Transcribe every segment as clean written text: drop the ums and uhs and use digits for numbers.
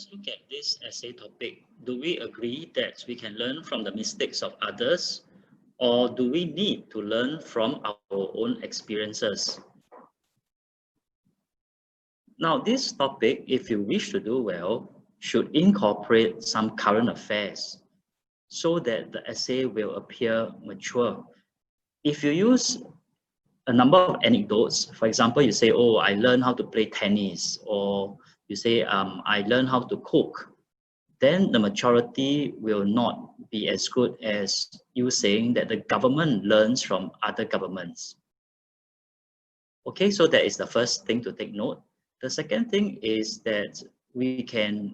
let's look at this essay topic. Do we agree that we can learn from the mistakes of others, or do we need to learn from our own experiences? Now, this topic, if you wish to do well, should incorporate some current affairs so that the essay will appear mature. If you use a number of anecdotes, for example, you say, oh, I learned how to play tennis, or you say, I learned how to cook, then the maturity will not be as good as you saying that the government learns from other governments. Okay, so that is the first thing to take note. The second thing is that we can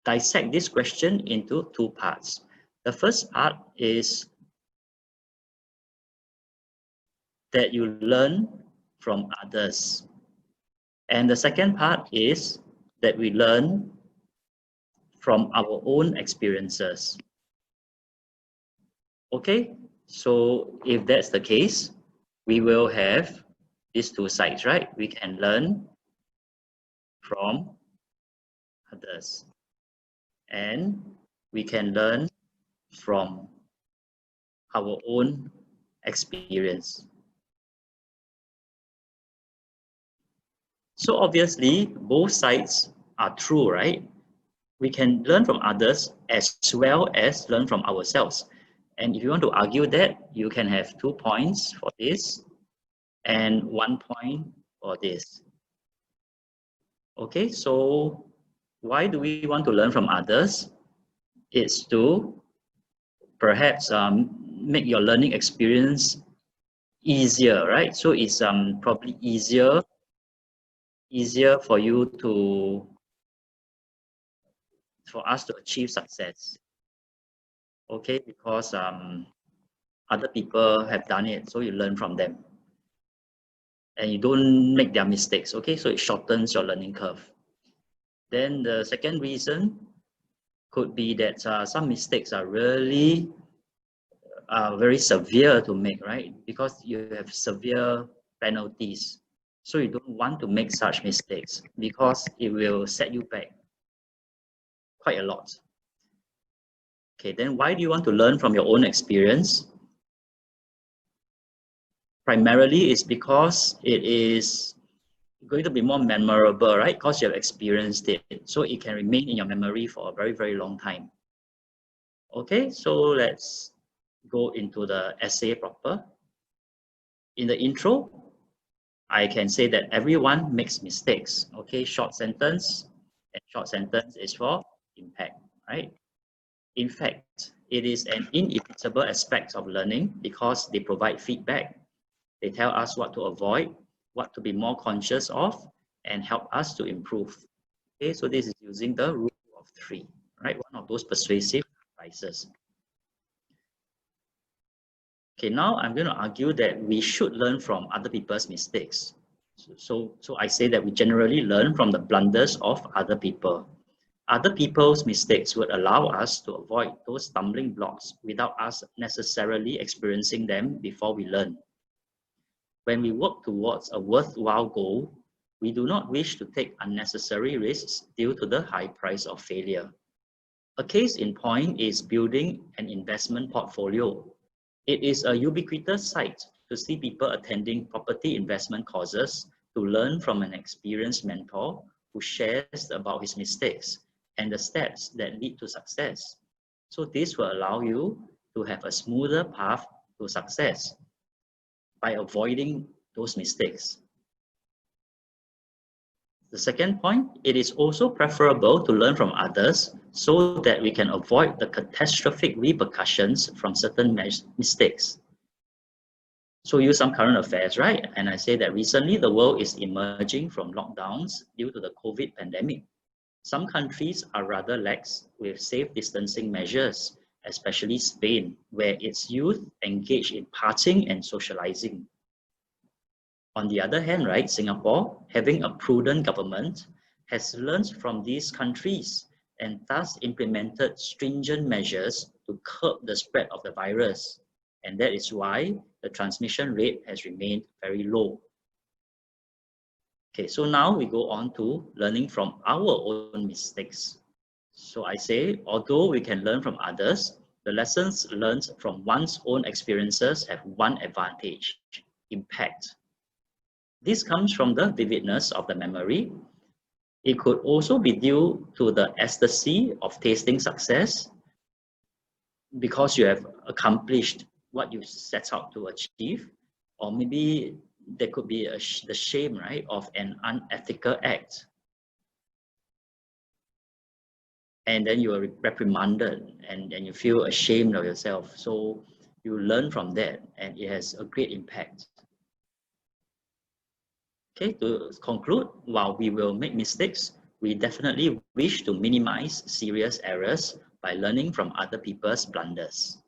dissect this question into two parts. The first part is that you learn from others. And the second part is that we learn from our own experiences. Okay, so if that's the case, we will have these two sides, right? We can learn from others, and we can learn from our own experience. So obviously, both sides are true, right? We can learn from others as well as learn from ourselves. And if you want to argue that, you can have 2 points for this and 1 point for this. Okay, so why do we want to learn from others? It's to perhaps make your learning experience easier, right? So it's probably easier for you for us to achieve success. Okay, because other people have done it, so you learn from them. And you don't make their mistakes, okay? So it shortens your learning curve. Then the second reason could be that some mistakes are really very severe to make, right? Because you have severe penalties. So you don't want to make such mistakes because it will set you back quite a lot. Okay, then why do you want to learn from your own experience? Primarily it's because it is going to be more memorable, right? Because you have experienced it. So it can remain in your memory for a very, very long time. Okay, so let's go into the essay proper. In the intro, I can say that everyone makes mistakes. Okay, short sentence, and short sentence is for impact, right? In fact, it is an inevitable aspect of learning because they provide feedback. They tell us what to avoid, what to be more conscious of, and help us to improve. Okay, so this is using the rule of 3, right? One of those persuasive advices. Okay, now I'm going to argue that we should learn from other people's mistakes. So I say that we generally learn from the blunders of other people. Other people's mistakes would allow us to avoid those stumbling blocks without us necessarily experiencing them before we learn. When we work towards a worthwhile goal, we do not wish to take unnecessary risks due to the high price of failure. A case in point is building an investment portfolio. It is a ubiquitous sight to see people attending property investment courses to learn from an experienced mentor who shares about his mistakes and the steps that lead to success. So this will allow you to have a smoother path to success by avoiding those mistakes. The second point, it is also preferable to learn from others so that we can avoid the catastrophic repercussions from certain mistakes. So use some current affairs, right? And I say that recently the world is emerging from lockdowns due to the COVID pandemic. Some countries are rather lax with safe distancing measures, especially Spain, where its youth engage in partying and socializing. On the other hand, right, Singapore, having a prudent government, has learned from these countries and thus implemented stringent measures to curb the spread of the virus. And that is why the transmission rate has remained very low. Okay, so now we go on to learning from our own mistakes. So I say, although we can learn from others, the lessons learned from one's own experiences have one advantage: impact. This comes from the vividness of the memory. It could also be due to the ecstasy of tasting success because you have accomplished what you set out to achieve, or maybe there could be the shame, right, of an unethical act. And then you are reprimanded and you feel ashamed of yourself. So you learn from that and it has a great impact. Okay, to conclude, while we will make mistakes, we definitely wish to minimize serious errors by learning from other people's blunders.